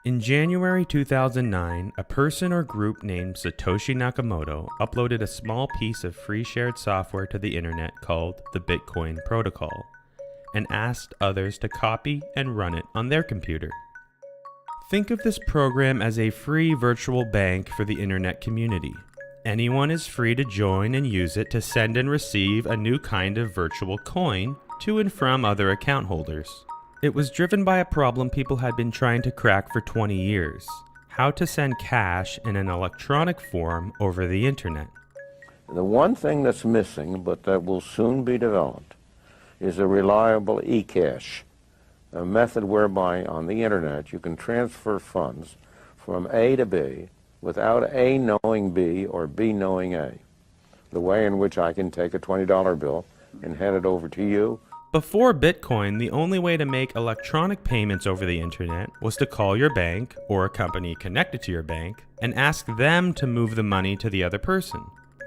In January 2009, a person or group named Satoshi Nakamoto uploaded a small piece of free shared software to the internet called the Bitcoin Protocol, and asked others to copy and run it on their computer. Think of this program as a free virtual bank for the internet community. Anyone is free to join and use it to send and receive a new kind of virtual coin to and from other account holders. It was driven by a problem people had been trying to crack for 20 years: how to send cash in an electronic form over the internet. The one thing that's missing, but that will soon be developed, is a reliable e-cash, a method whereby on the internet you can transfer funds from A to B without A knowing B or B knowing A. The way in which I can take a $20 bill and hand it over to you. Before Bitcoin, the only way to make electronic payments over the internet was to call your bank or a company connected to your bank and ask them to move the money to the other person.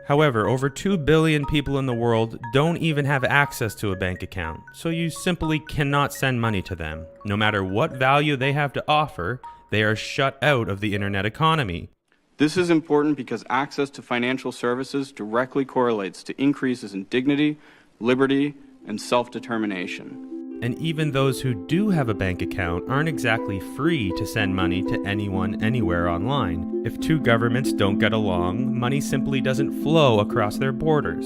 However, over 2 billion people in the world don't even have access to a bank account, so you simply cannot send money to them. No matter what value they have to offer, they are shut out of the internet economy. This is important because access to financial services directly correlates to increases in dignity, liberty, and self-determination. And even those who do have a bank account aren't exactly free to send money to anyone anywhere online. If two governments don't get along, money simply doesn't flow across their borders.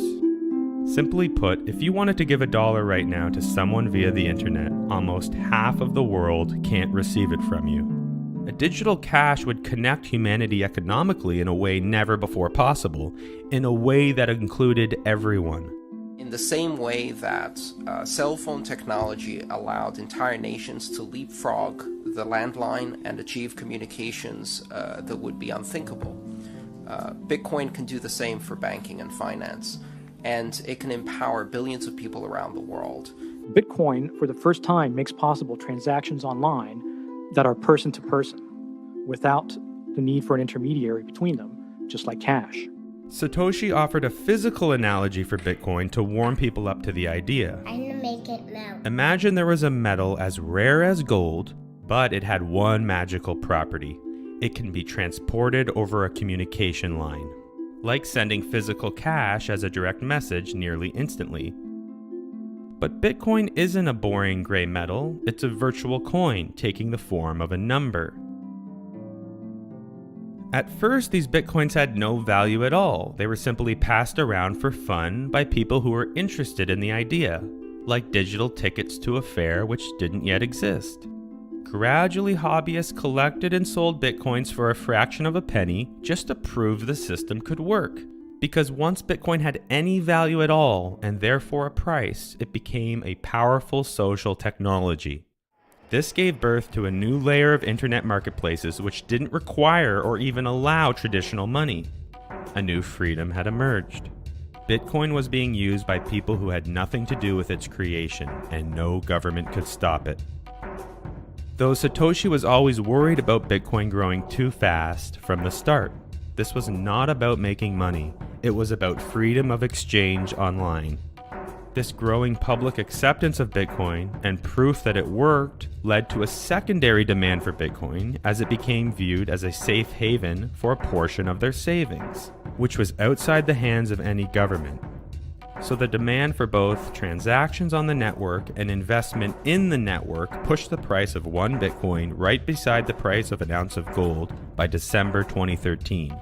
Simply put, if you wanted to give $1 right now to someone via the internet, almost half of the world can't receive it from you. A digital cash would connect humanity economically in a way never before possible, in a way that included everyone. In the same way that cell phone technology allowed entire nations to leapfrog the landline and achieve communications that would be unthinkable, Bitcoin can do the same for banking and finance, and it can empower billions of people around the world. Bitcoin, for the first time, makes possible transactions online that are person-to-person, without the need for an intermediary between them, just like cash. Satoshi offered a physical analogy for Bitcoin to warm people up to the idea. I'm gonna make it melt. Imagine there was a metal as rare as gold, but it had one magical property. It can be transported over a communication line, like sending physical cash as a direct message nearly instantly. But Bitcoin isn't a boring gray metal, it's a virtual coin taking the form of a number. At first, these Bitcoins had no value at all. They were simply passed around for fun by people who were interested in the idea, like digital tickets to a fair which didn't yet exist. Gradually, hobbyists collected and sold Bitcoins for a fraction of a penny just to prove the system could work. Because once Bitcoin had any value at all, and therefore a price, it became a powerful social technology. This gave birth to a new layer of internet marketplaces which didn't require or even allow traditional money. A new freedom had emerged. Bitcoin was being used by people who had nothing to do with its creation, and no government could stop it. Though Satoshi was always worried about Bitcoin growing too fast from the start, this was not about making money. It was about freedom of exchange online. This growing public acceptance of Bitcoin and proof that it worked led to a secondary demand for Bitcoin as it became viewed as a safe haven for a portion of their savings, which was outside the hands of any government. So the demand for both transactions on the network and investment in the network pushed the price of one Bitcoin right beside the price of an ounce of gold by December 2013.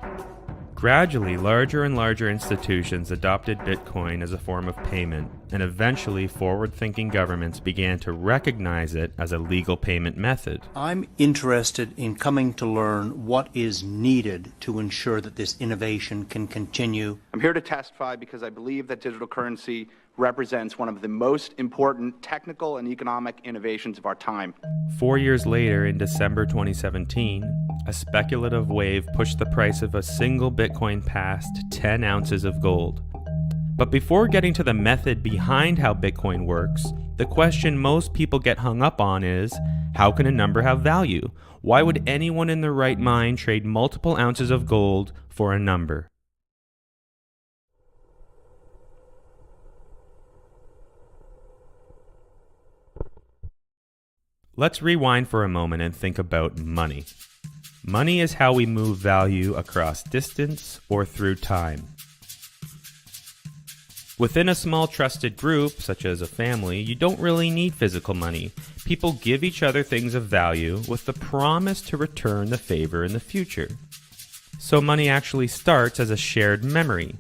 Gradually, larger and larger institutions adopted Bitcoin as a form of payment, and eventually forward-thinking governments began to recognize it as a legal payment method. I'm interested in coming to learn what is needed to ensure that this innovation can continue. I'm here to testify because I believe that digital currency represents one of the most important technical and economic innovations of our time. 4 years later, in December 2017, a speculative wave pushed the price of a single Bitcoin past 10 ounces of gold. But before getting to the method behind how Bitcoin works, the question most people get hung up on is, how can a number have value? Why would anyone in their right mind trade multiple ounces of gold for a number? Let's rewind for a moment and think about money. Money is how we move value across distance or through time. Within a small trusted group, such as a family, you don't really need physical money. People give each other things of value with the promise to return the favor in the future. So money actually starts as a shared memory.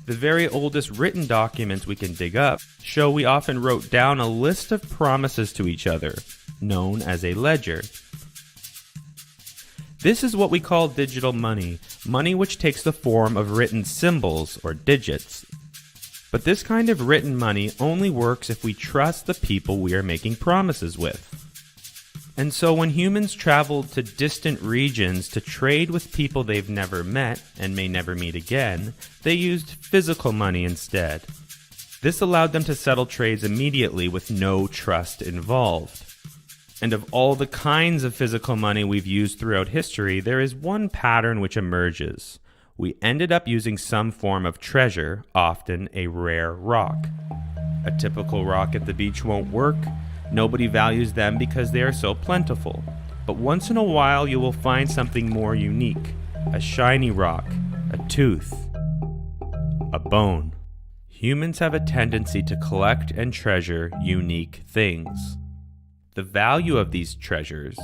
The very oldest written documents we can dig up show we often wrote down a list of promises to each other, known as a ledger. This is what we call digital money, money which takes the form of written symbols or digits. But this kind of written money only works if we trust the people we are making promises with. And so when humans traveled to distant regions to trade with people they've never met and may never meet again, they used physical money instead. This allowed them to settle trades immediately with no trust involved. And of all the kinds of physical money we've used throughout history, there is one pattern which emerges. We ended up using some form of treasure, often a rare rock. A typical rock at the beach won't work. Nobody values them because they are so plentiful. But once in a while you will find something more unique. A shiny rock, a tooth, a bone. Humans have a tendency to collect and treasure unique things. The value of these treasures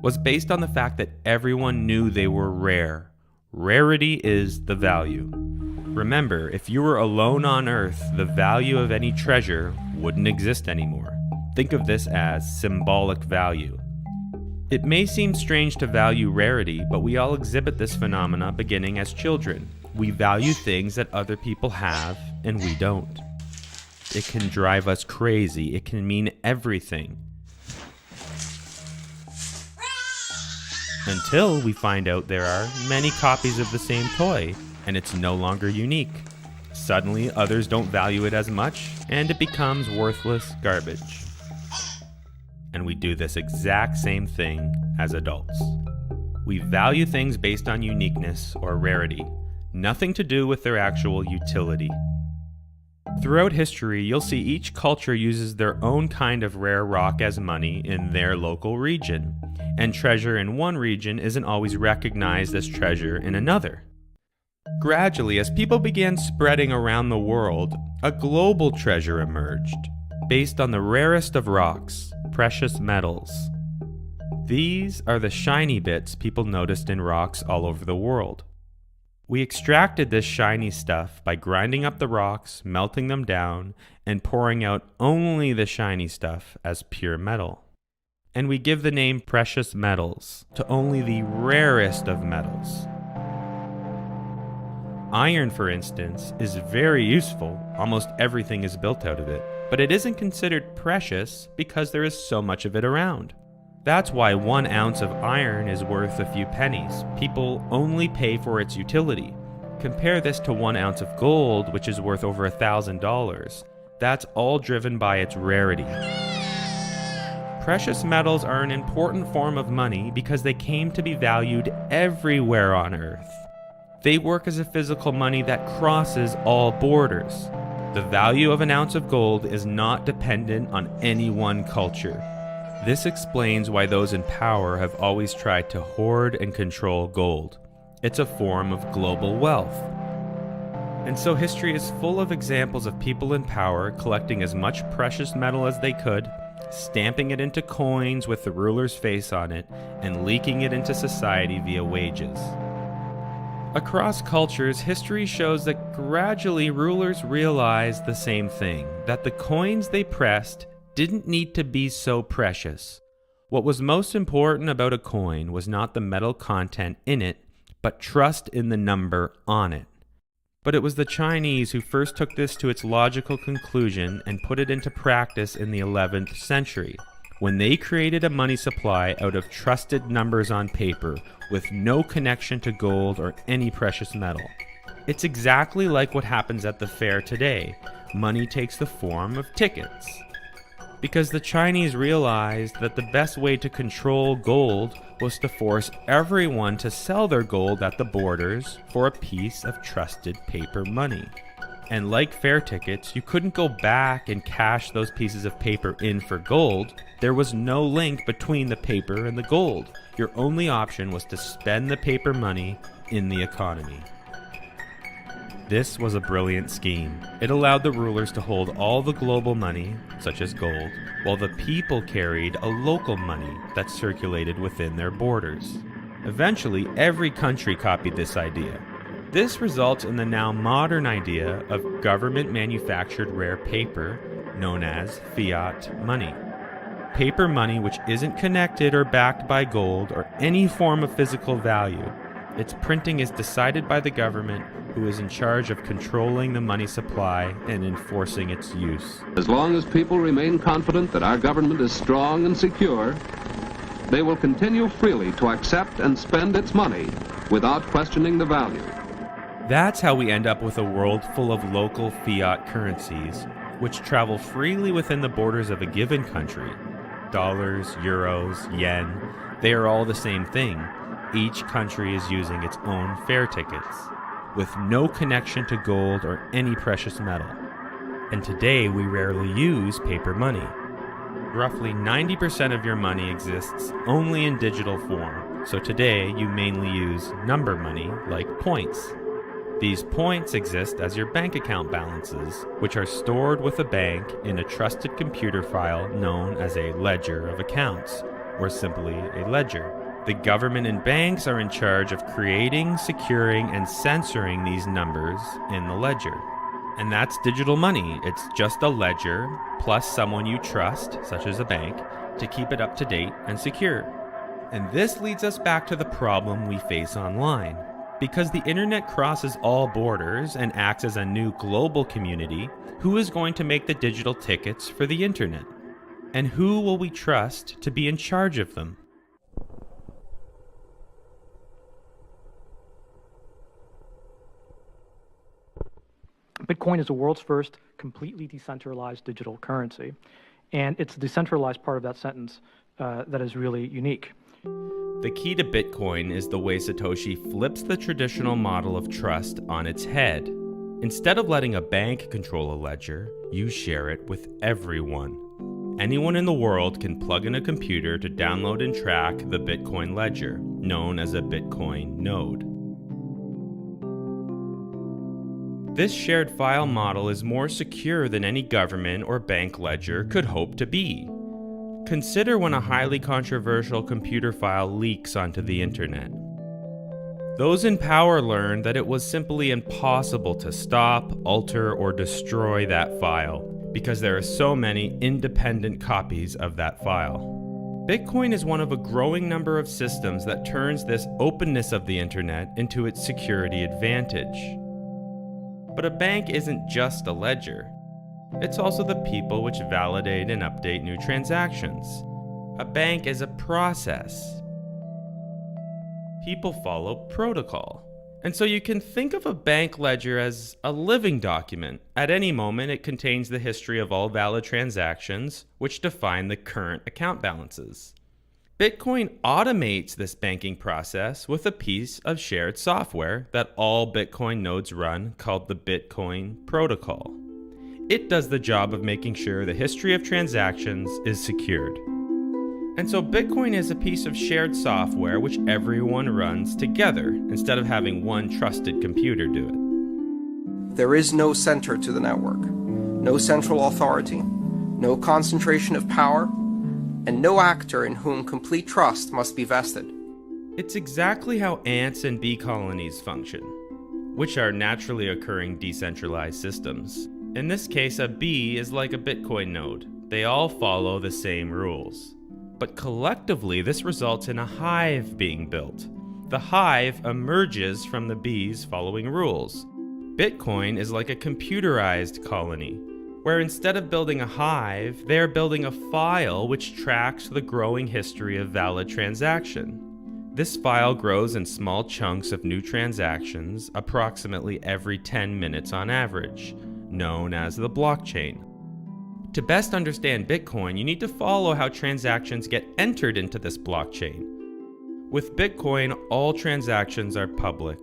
was based on the fact that everyone knew they were rare. Rarity is the value. Remember, if you were alone on Earth, the value of any treasure wouldn't exist anymore. Think of this as symbolic value. It may seem strange to value rarity, but we all exhibit this phenomena beginning as children. We value things that other people have and we don't. It can drive us crazy. It can mean everything. Until we find out there are many copies of the same toy, and it's no longer unique. Suddenly, others don't value it as much, and it becomes worthless garbage. And we do this exact same thing as adults. We value things based on uniqueness or rarity, nothing to do with their actual utility. Throughout history, you'll see each culture uses their own kind of rare rock as money in their local region, and treasure in one region isn't always recognized as treasure in another. Gradually, as people began spreading around the world, a global treasure emerged, based on the rarest of rocks, precious metals. These are the shiny bits people noticed in rocks all over the world. We extracted this shiny stuff by grinding up the rocks, melting them down, and pouring out only the shiny stuff as pure metal. And we give the name precious metals to only the rarest of metals. Iron, for instance, is very useful. Almost everything is built out of it. But it isn't considered precious because there is so much of it around. That's why 1 ounce of iron is worth a few pennies. People only pay for its utility. Compare this to 1 ounce of gold, which is worth over $1,000. That's all driven by its rarity. Precious metals are an important form of money because they came to be valued everywhere on Earth. They work as a physical money that crosses all borders. The value of 1 ounce of gold is not dependent on any one culture. This explains why those in power have always tried to hoard and control gold. It's a form of global wealth. And so history is full of examples of people in power collecting as much precious metal as they could, stamping it into coins with the ruler's face on it, and leaking it into society via wages. Across cultures, history shows that gradually rulers realized the same thing, that the coins they pressed didn't need to be so precious. What was most important about a coin was not the metal content in it, but trust in the number on it. But it was the Chinese who first took this to its logical conclusion and put it into practice in the 11th century, when they created a money supply out of trusted numbers on paper with no connection to gold or any precious metal. It's exactly like what happens at the fair today. Money takes the form of tickets. Because the Chinese realized that the best way to control gold was to force everyone to sell their gold at the borders for a piece of trusted paper money. And like fare tickets, you couldn't go back and cash those pieces of paper in for gold. There was no link between the paper and the gold. Your only option was to spend the paper money in the economy. This was a brilliant scheme. It allowed the rulers to hold all the global money, such as gold, while the people carried a local money that circulated within their borders. Eventually, every country copied this idea. This results in the now modern idea of government-manufactured rare paper, known as fiat money. Paper money which isn't connected or backed by gold or any form of physical value. Its printing is decided by the government, who is in charge of controlling the money supply and enforcing its use. As long as people remain confident that our government is strong and secure, they will continue freely to accept and spend its money without questioning the value. That's how we end up with a world full of local fiat currencies, which travel freely within the borders of a given country. Dollars, euros, yen, they are all the same thing. Each country is using its own fare tickets, with no connection to gold or any precious metal. And today we rarely use paper money. Roughly 90% of your money exists only in digital form, so today you mainly use number money like points. These points exist as your bank account balances, which are stored with a bank in a trusted computer file known as a ledger of accounts, or simply a ledger. The government and banks are in charge of creating, securing, and censoring these numbers in the ledger. And that's digital money. It's just a ledger plus someone you trust, such as a bank, to keep it up to date and secure. And this leads us back to the problem we face online. Because the internet crosses all borders and acts as a new global community, who is going to make the digital tickets for the internet? And who will we trust to be in charge of them? Bitcoin is the world's first completely decentralized digital currency. And it's the decentralized part of that sentence that is really unique. The key to Bitcoin is the way Satoshi flips the traditional model of trust on its head. Instead of letting a bank control a ledger, you share it with everyone. Anyone in the world can plug in a computer to download and track the Bitcoin ledger, known as a Bitcoin node. This shared file model is more secure than any government or bank ledger could hope to be. Consider when a highly controversial computer file leaks onto the internet. Those in power learned that it was simply impossible to stop, alter, or destroy that file because there are so many independent copies of that file. Bitcoin is one of a growing number of systems that turns this openness of the internet into its security advantage. But a bank isn't just a ledger. It's also the people which validate and update new transactions. A bank is a process. People follow protocol. And so you can think of a bank ledger as a living document. At any moment, it contains the history of all valid transactions, which define the current account balances. Bitcoin automates this banking process with a piece of shared software that all Bitcoin nodes run called the Bitcoin protocol. It does the job of making sure the history of transactions is secured. And so Bitcoin is a piece of shared software which everyone runs together instead of having one trusted computer do it. There is no center to the network, no central authority, no concentration of power, and no actor in whom complete trust must be vested. It's exactly how ants and bee colonies function, which are naturally occurring decentralized systems. In this case, a bee is like a Bitcoin node. They all follow the same rules. But collectively, this results in a hive being built. The hive emerges from the bees following rules. Bitcoin is like a computerized colony, where instead of building a hive, they are building a file which tracks the growing history of valid transaction. This file grows in small chunks of new transactions approximately every 10 minutes on average, known as the blockchain. To best understand Bitcoin, you need to follow how transactions get entered into this blockchain. With Bitcoin, all transactions are public,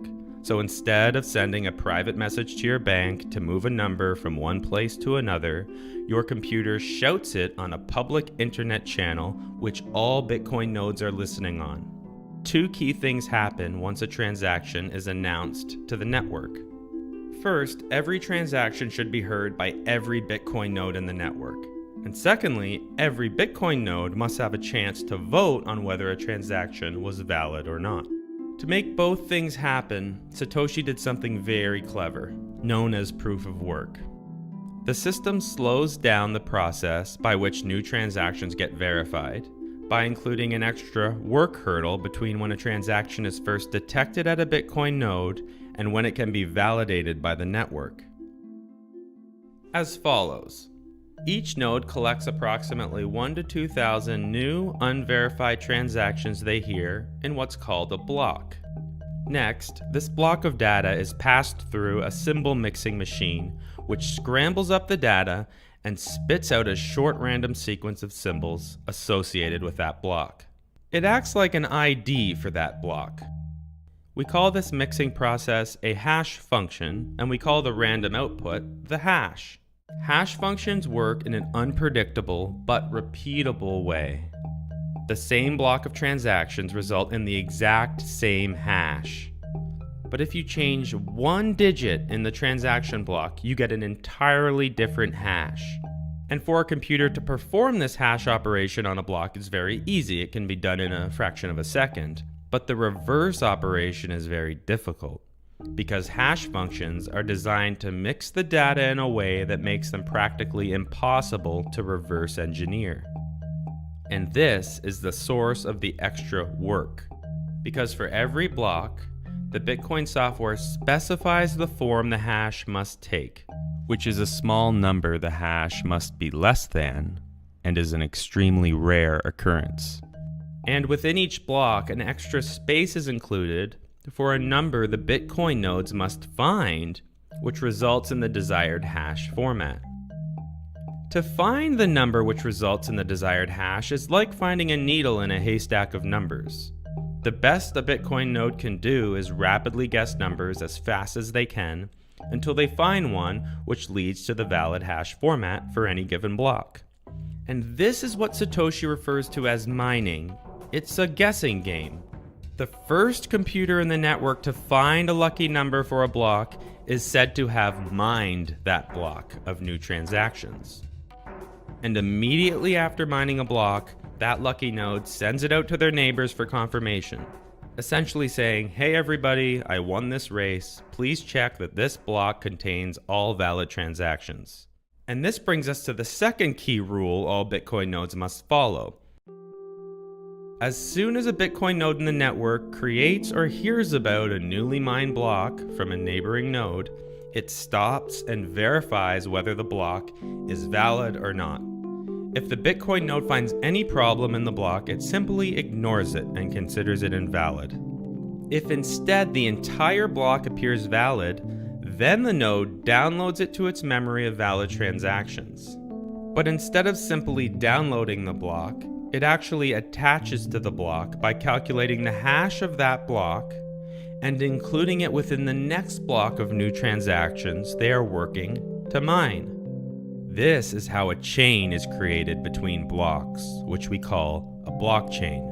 So instead of sending a private message to your bank to move a number from one place to another, your computer shouts it on a public internet channel which all Bitcoin nodes are listening on. Two key things happen once a transaction is announced to the network. First, every transaction should be heard by every Bitcoin node in the network. And secondly, every Bitcoin node must have a chance to vote on whether a transaction was valid or not. To make both things happen, Satoshi did something very clever, known as proof of work. The system slows down the process by which new transactions get verified by including an extra work hurdle between when a transaction is first detected at a Bitcoin node and when it can be validated by the network. As follows. Each node collects approximately 1,000 to 2,000 new, unverified transactions they hear in what's called a block. Next, this block of data is passed through a symbol mixing machine, which scrambles up the data and spits out a short random sequence of symbols associated with that block. It acts like an ID for that block. We call this mixing process a hash function, and we call the random output the hash. Hash functions work in an unpredictable but repeatable way. The same block of transactions result in the exact same hash. But if you change one digit in the transaction block, you get an entirely different hash. And for a computer to perform this hash operation on a block is very easy. It can be done in a fraction of a second. But the reverse operation is very difficult, because hash functions are designed to mix the data in a way that makes them practically impossible to reverse engineer. And this is the source of the extra work, because for every block, the Bitcoin software specifies the form the hash must take, which is a small number the hash must be less than, and is an extremely rare occurrence. And within each block, an extra space is included for a number the Bitcoin nodes must find, which results in the desired hash format. To find the number which results in the desired hash is like finding a needle in a haystack of numbers. The best a Bitcoin node can do is rapidly guess numbers as fast as they can until they find one which leads to the valid hash format for any given block. And this is what Satoshi refers to as mining. It's a guessing game. The first computer in the network to find a lucky number for a block is said to have mined that block of new transactions. And immediately after mining a block, that lucky node sends it out to their neighbors for confirmation, essentially saying, "Hey everybody, I won this race. Please check that this block contains all valid transactions." And this brings us to the second key rule all Bitcoin nodes must follow. As soon as a Bitcoin node in the network creates or hears about a newly mined block from a neighboring node, it stops and verifies whether the block is valid or not. If the Bitcoin node finds any problem in the block, it simply ignores it and considers it invalid. If instead the entire block appears valid, then the node downloads it to its memory of valid transactions. But instead of simply downloading the block, it actually attaches to the block by calculating the hash of that block and including it within the next block of new transactions they are working to mine. This is how a chain is created between blocks, which we call a blockchain.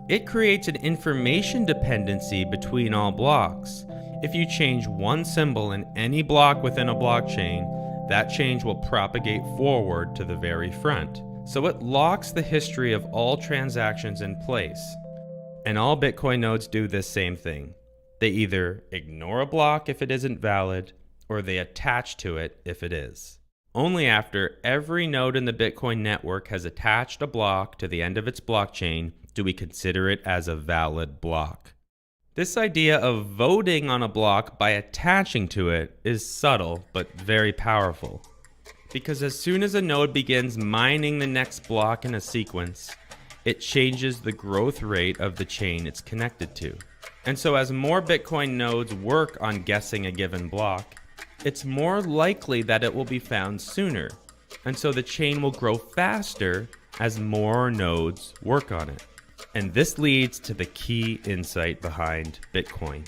It creates an information dependency between all blocks. If you change one symbol in any block within a blockchain, that change will propagate forward to the very front. So it locks the history of all transactions in place. And all Bitcoin nodes do this same thing. They either ignore a block if it isn't valid, or they attach to it if it is. Only after every node in the Bitcoin network has attached a block to the end of its blockchain do we consider it as a valid block. This idea of voting on a block by attaching to it is subtle but very powerful. Because as soon as a node begins mining the next block in a sequence, it changes the growth rate of the chain it's connected to. And so as more Bitcoin nodes work on guessing a given block, it's more likely that it will be found sooner. And so the chain will grow faster as more nodes work on it. And this leads to the key insight behind Bitcoin.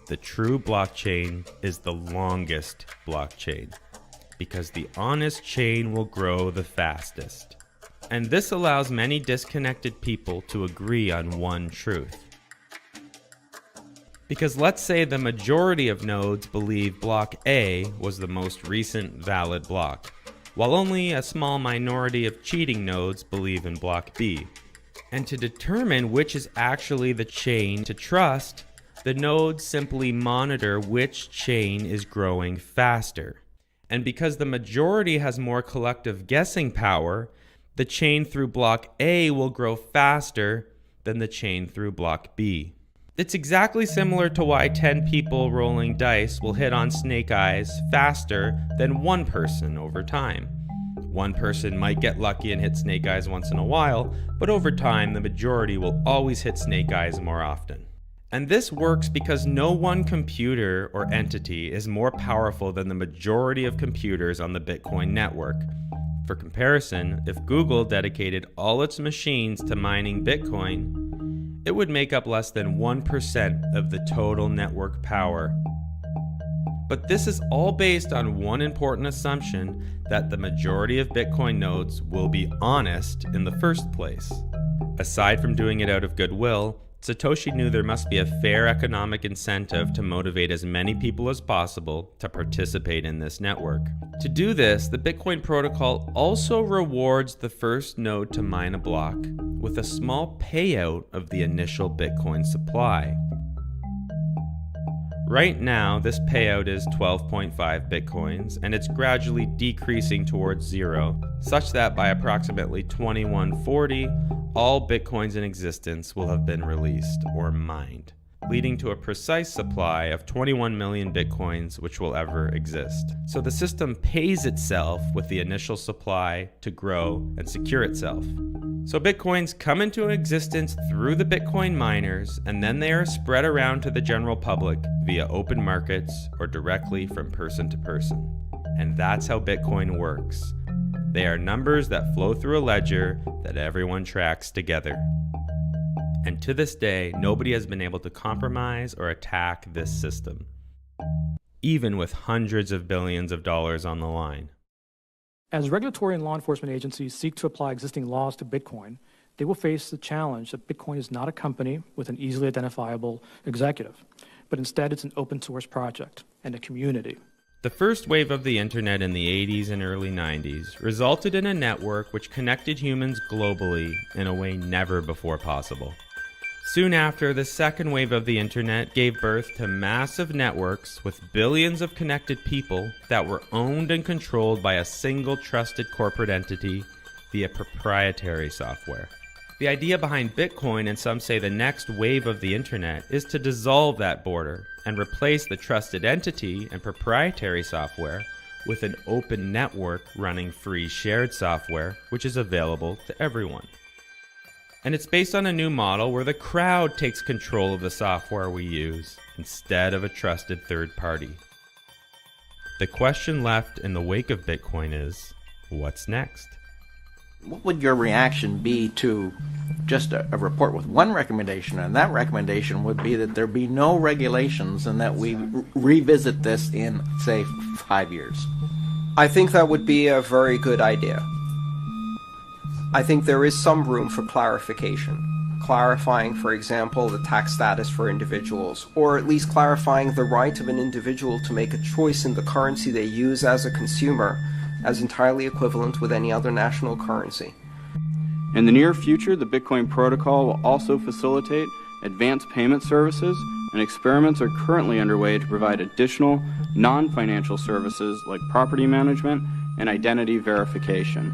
the true blockchain is the longest blockchain, because the honest chain will grow the fastest. And this allows many disconnected people to agree on one truth. Because let's say the majority of nodes believe block A was the most recent valid block, while only a small minority of cheating nodes believe in block B. And to determine which is actually the chain to trust, the nodes simply monitor which chain is growing faster. And because the majority has more collective guessing power, the chain through block A will grow faster than the chain through block B. It's exactly similar to why 10 people rolling dice will hit on snake eyes faster than one person over time. One person might get lucky and hit snake eyes once in a while, but over time the majority will always hit snake eyes more often. And this works because no one computer or entity is more powerful than the majority of computers on the Bitcoin network. For comparison, if Google dedicated all its machines to mining Bitcoin, it would make up less than 1% of the total network power. But this is all based on one important assumption, that the majority of Bitcoin nodes will be honest in the first place. Aside from doing it out of goodwill, Satoshi knew there must be a fair economic incentive to motivate as many people as possible to participate in this network. To do this, the Bitcoin protocol also rewards the first node to mine a block with a small payout of the initial Bitcoin supply. Right now, this payout is 12.5 Bitcoins, and it's gradually decreasing towards zero, such that by approximately 2140, all Bitcoins in existence will have been released or mined, leading to a precise supply of 21 million Bitcoins which will ever exist. So the system pays itself with the initial supply to grow and secure itself. So Bitcoins come into existence through the Bitcoin miners, and then they are spread around to the general public via open markets or directly from person to person. And that's how Bitcoin works. They are numbers that flow through a ledger that everyone tracks together. And to this day, nobody has been able to compromise or attack this system, even with hundreds of billions of dollars on the line. As regulatory and law enforcement agencies seek to apply existing laws to Bitcoin, they will face the challenge that Bitcoin is not a company with an easily identifiable executive, but instead it's an open source project and a community. The first wave of the internet in the 80s and early 90s resulted in a network which connected humans globally in a way never before possible. Soon after, the second wave of the internet gave birth to massive networks with billions of connected people that were owned and controlled by a single trusted corporate entity via proprietary software. The idea behind Bitcoin, and some say the next wave of the internet, is to dissolve that border and replace the trusted entity and proprietary software with an open network running free shared software, which is available to everyone. And it's based on a new model where the crowd takes control of the software we use instead of a trusted third party. The question left in the wake of Bitcoin is, what's next? What would your reaction be to just a report with one recommendation, and that recommendation would be that there be no regulations and that we revisit this in, say, 5 years? I think that would be a very good idea. I think there is some room for clarification. Clarifying, for example, the tax status for individuals, or at least clarifying the right of an individual to make a choice in the currency they use as a consumer as entirely equivalent with any other national currency. In the near future, the Bitcoin protocol will also facilitate advanced payment services, and experiments are currently underway to provide additional non-financial services like property management and identity verification.